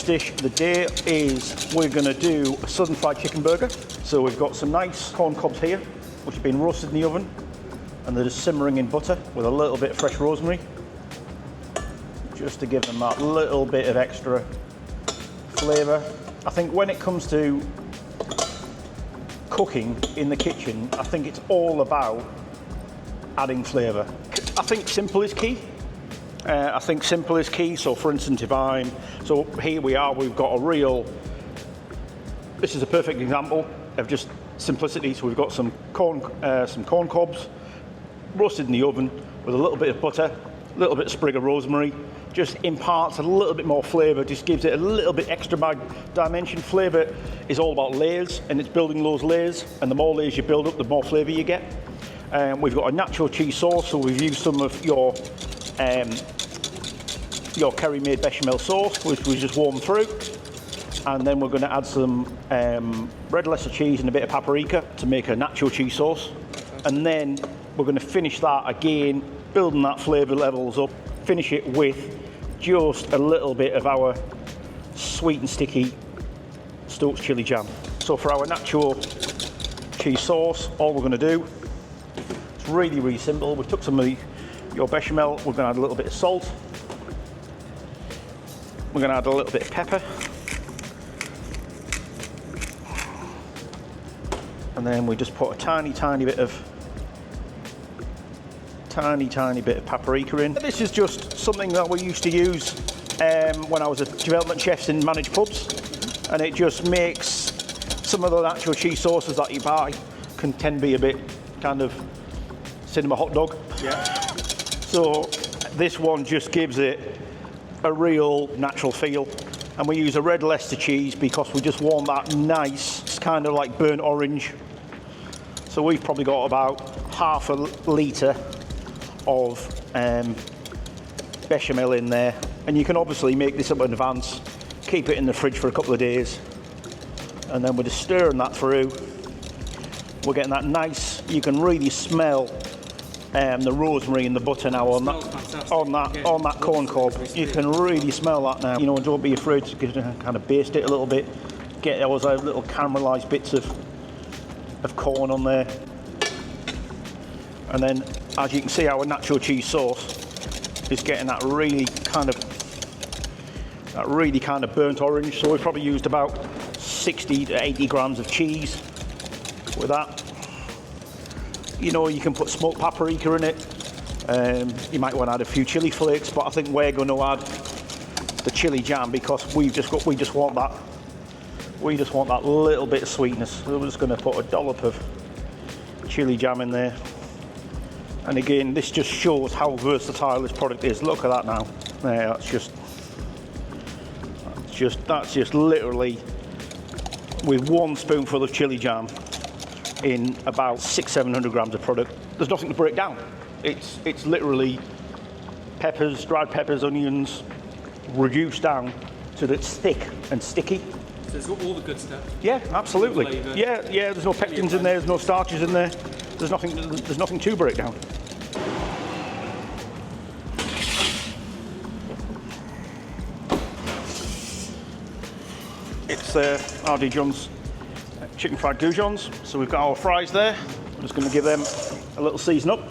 next dish of the day is we're going to do a southern fried chicken burger. So we've got some nice corn cobs here, which have been roasted in the oven, and they're just simmering in butter with a little bit of fresh rosemary, just to give them that little bit of extra flavour. I think when it comes to cooking in the kitchen, I think it's all about adding flavour. I think simple is key. So for instance, so here we are, we've got this is a perfect example of just simplicity. So we've got some corn cobs roasted in the oven with a little bit of butter, a little bit of sprig of rosemary, just imparts a little bit more flavour, just gives it a little bit extra dimension. Flavour is all about layers, and it's building those layers, and the more layers you build up, the more flavour you get. We've got a natural cheese sauce, so we've used some of your Kerry-made bechamel sauce, which we just warmed through. And then we're going to add some red Leicester cheese and a bit of paprika to make a natural cheese sauce. And then we're going to finish that again, building that flavour levels up. Finish it with just a little bit of our sweet and sticky Stokes Chilli Jam. So for our natural cheese sauce, all we're going to do, it's really, really simple. We took some of your bechamel, we're going to add a little bit of salt. We're going to add a little bit of pepper. And then we just put a tiny bit of paprika in. This is just something that we used to use when I was a development chef in managed pubs, and it just makes some of the natural cheese sauces that you buy can tend to be a bit kind of cinema hot dog. Yeah. So this one just gives it a real natural feel, and we use a red Leicester cheese because we just want that nice kind of like burnt orange. So we've probably got about half a litre of bechamel in there, and you can obviously make this up in advance, keep it in the fridge for a couple of days, and then we're just stirring that through. We're getting that nice, you can really smell the rosemary and the butter now on that corn cob. You can really smell that now. You know, don't be afraid to kind of baste it a little bit. Get those little caramelised bits of corn on there. And then, as you can see, our natural cheese sauce is getting that really kind of burnt orange. So we've probably used about 60 to 80 grams of cheese with that. You know, you can put smoked paprika in it. You might want to add a few chili flakes, but I think we're going to add the chili jam because we just want that little bit of sweetness. So we're just going to put a dollop of chili jam in there. And again, this just shows how versatile this product is. Look at that now. There, that's just literally with one spoonful of chili jam in about 600-700 grams of product. There's nothing to break down. It's literally peppers, dried peppers, onions, reduced down so that it's thick and sticky. So it's got all the good stuff. Yeah, absolutely. Yeah. There's no pectins in there. There's no starches in there. There's nothing to break down. It's R.D. John's chicken fried goujons. So we've got our fries there. I'm just going to give them a little season up.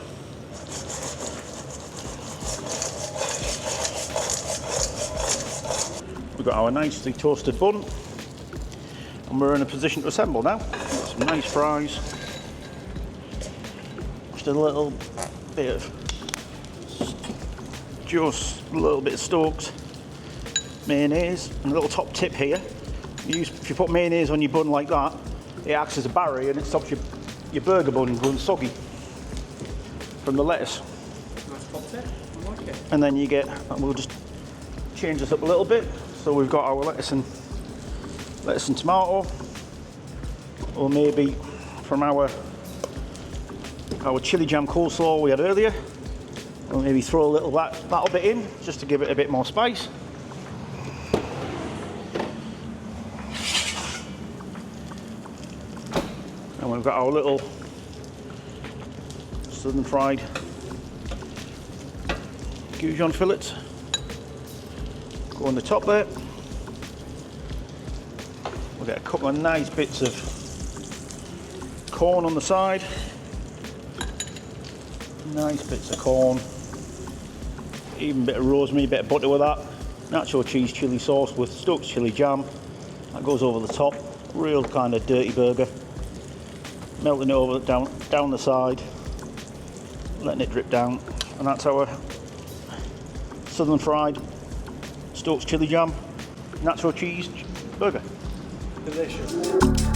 We've got our nicely toasted bun, and we're in a position to assemble now. Got some nice fries. Just a little bit of Stokes mayonnaise, and a little top tip here. If you put mayonnaise on your bun like that, it acts as a barrier and it stops your burger bun going soggy from the lettuce. Nice top tip. I like it. And then you get, and we'll just change this up a little bit. So we've got our lettuce and tomato, or maybe from our chili jam coleslaw we had earlier. We'll maybe throw a little that bit in just to give it a bit more spice. And we've got our little southern fried goujon fillets. Go on the top there. We'll get a couple of nice bits of corn on the side. Nice bits of corn. Even a bit of rosemary, bit of butter with that. Natural cheese chilli sauce with Stokes Chilli Jam. That goes over the top. Real kind of dirty burger. Melting it over down the side. Letting it drip down. And that's our southern fried Stokes Chilli Jam natural cheese burger. Delicious.